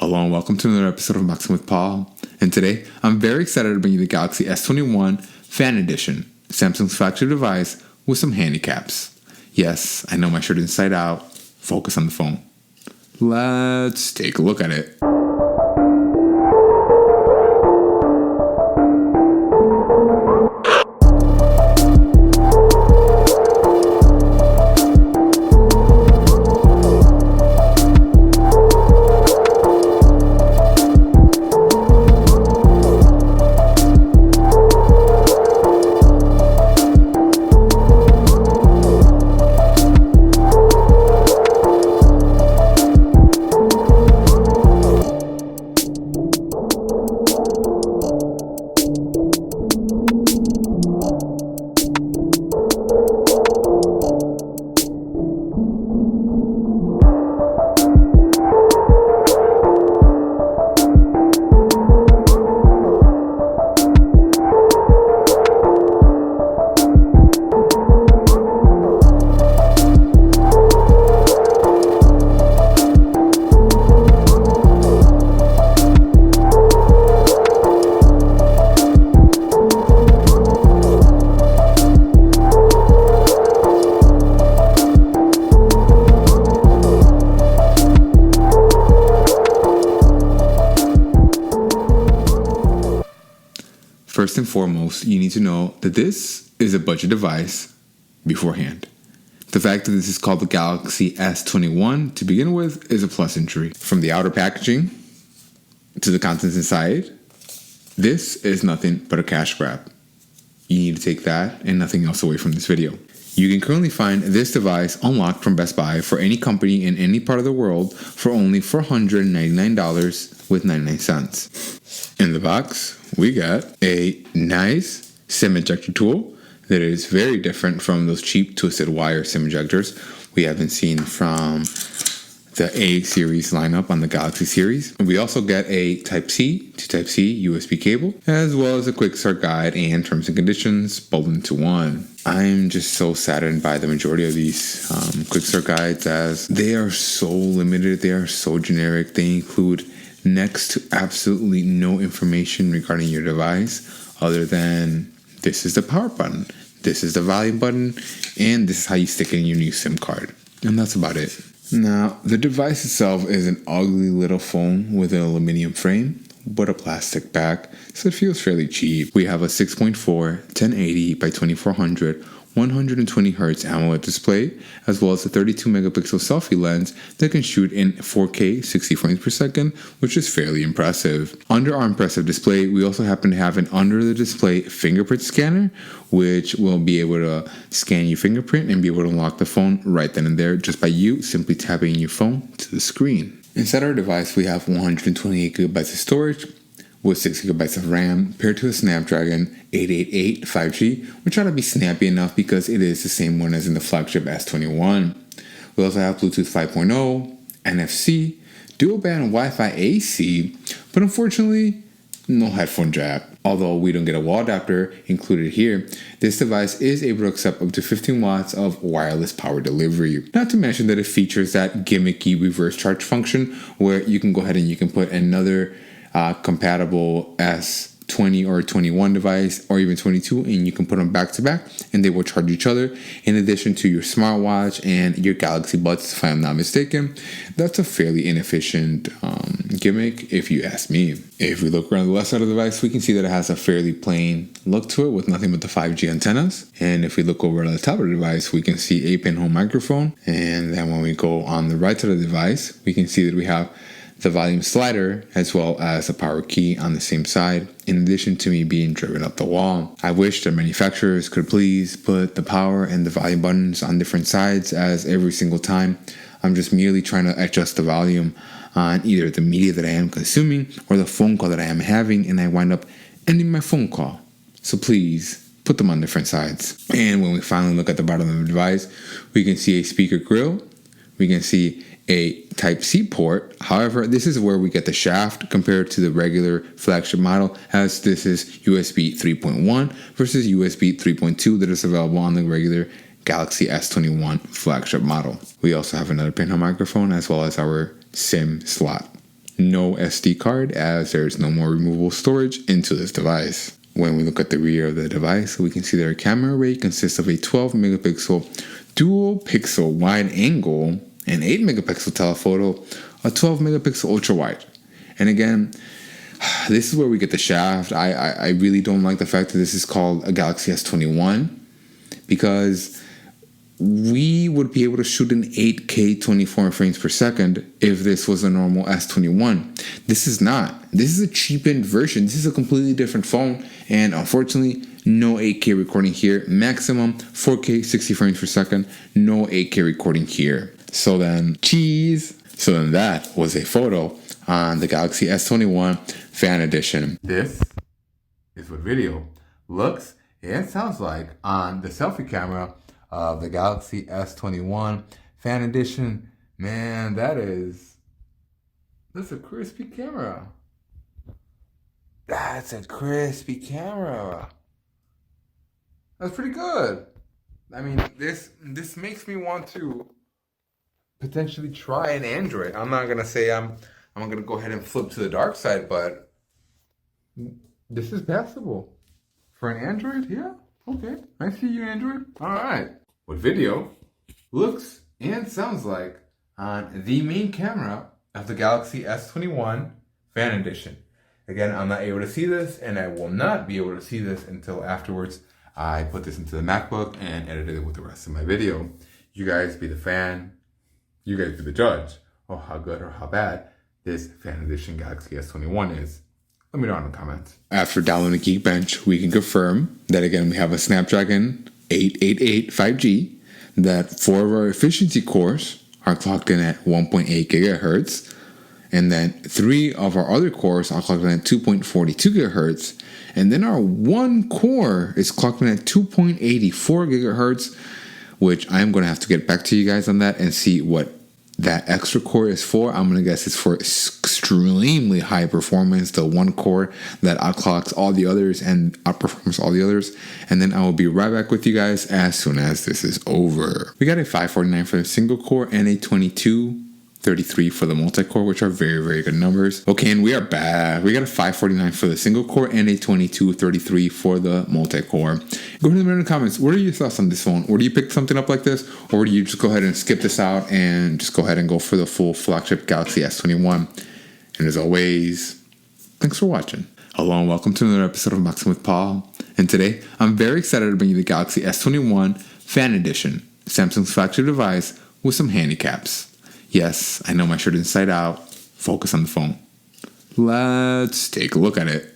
Hello and welcome to another episode of Unboxing with Paul. And today, I'm very excited to bring you the Galaxy S21 Fan Edition, Samsung's flagship device with some handicaps. Yes, I know my shirt inside out. Focus on the phone. Let's take a look at it. First and foremost, you need to know that this is a budget device beforehand. The fact that this is called the Galaxy S21 to begin with is a pleasantry. From the outer packaging to the contents inside, this is nothing but a cash grab. You need to take that and nothing else away from this video. You can currently find this device unlocked from Best Buy for any company in any part of the world for only $499.99. In the box, we got a nice SIM ejector tool that is very different from those cheap twisted wire SIM ejectors we have been seeing from the A series lineup on the Galaxy series. We also get a Type-C to Type-C USB cable, as well as a quick start guide and terms and conditions pulled into one. I'm just so saddened by the majority of these quick start guides, as they are so limited, they are so generic. They include next to absolutely no information regarding your device other than this is the power button, this is the volume button, and this is how you stick it in your new SIM card. And that's about it. Now, the device itself is an ugly little phone with an aluminum frame, but a plastic back, so it feels fairly cheap. We have a 6.4 1080 by 2400 120Hz AMOLED display, as well as a 32 megapixel selfie lens that can shoot in 4K 60 frames per second, which is fairly impressive. Under our impressive display, we also happen to have an under the display fingerprint scanner, which will be able to scan your fingerprint and be able to unlock the phone right then and there just by you simply tapping your phone to the screen. Inside our device, we have 128 gigabytes of storage with 6 gigabytes of RAM paired to a Snapdragon 888 5G, which ought to be snappy enough because it is the same one as in the flagship S21. We also have Bluetooth 5.0, NFC, dual band Wi-Fi AC, but unfortunately, no headphone jack. Although we don't get a wall adapter included here, this device is able to accept up to 15 watts of wireless power delivery. Not to mention that it features that gimmicky reverse charge function where you can go ahead and you can put another compatible S20 or 21 device or even 22, and you can put them back to back and they will charge each other in addition to your smartwatch and your Galaxy Buds, if I'm not mistaken. That's a fairly inefficient gimmick if you ask me. If we look around the left side of the device, we can see that it has a fairly plain look to it with nothing but the 5G antennas. And if we look over at the top of the device, we can see a pinhole microphone. And then when we go on the right side of the device, we can see that we have the volume slider as well as a power key on the same side, in addition to me being driven up the wall. I wish that manufacturers could please put the power and the volume buttons on different sides, as every single time I'm just merely trying to adjust the volume on either the media that I am consuming or the phone call that I am having, and I wind up ending my phone call. So please put them on different sides. And when we finally look at the bottom of the device, we can see a speaker grill, we can see a Type-C port. However, this is where we get the shaft compared to the regular flagship model, as this is USB 3.1 versus USB 3.2 that is available on the regular Galaxy S21 flagship model. We also have another pinhole microphone as well as our SIM slot. no SD card, as there's no more removable storage into this device. When we look at the rear of the device, we can see that our camera array consists of a 12 megapixel dual pixel wide angle, an 8 megapixel telephoto, a 12 megapixel ultra wide. And again, this is where we get the shaft. I really don't like the fact that this is called a Galaxy S21, because we would be able to shoot in 8K 24 frames per second if this was a normal S21. This is not. This is a cheapened version. This is a completely different phone, and unfortunately, no 8K recording here. Maximum 4K 60 frames per second. No 8K recording here. So then that was a photo on the Galaxy S21 Fan Edition. This is what video looks and sounds like on the selfie camera of the Galaxy S21 Fan Edition. Man, that's a crispy camera. That's a crispy camera. That's pretty good. I mean, this makes me want to potentially try an Android. I'm not gonna say I'm gonna go ahead and flip to the dark side, but this is passable for an Android. Yeah, okay. I see you, Android. All right. What video looks and sounds like on the main camera of the Galaxy S21 Fan Edition. Again, I'm not able to see this, and I will not be able to see this until afterwards. I put this into the MacBook and edited it with the rest of my video. You guys be the fan. You guys be the judge of how good or how bad this Fan Edition Galaxy S21 is. Let me know in the comments. After downloading Geekbench, we can confirm that, again, we have a Snapdragon 888 5G, that 4 of our efficiency cores are clocked in at 1.8 gigahertz, and then 3 of our other cores are clocked in at 2.42 gigahertz, and then our 1 core is clocked in at 2.84 gigahertz, which I'm going to have to get back to you guys on that and see what that extra core is for. I'm going to guess it's for extremely high performance, the 1 core that outclocks all the others and outperforms all the others. And then I will be right back with you guys as soon as this is over. We got a 549 for the single core and a 2233 for the multi-core, which are very, very good numbers. Okay, and we are back. We got a 549 for the single core and a 2233 for the multi-core. Go ahead and let me know in the comments, what are your thoughts on this phone? Or do you pick something up like this? Or do you just go ahead and skip this out and just go ahead and go for the full flagship Galaxy S21? And as always, thanks for watching. Hello and welcome to another episode of Unboxing with Paul. And today, I'm very excited to bring you the Galaxy S21 Fan Edition, Samsung's flagship device with some handicaps. Yes, I know my shirt inside out. Focus on the phone. Let's take a look at it.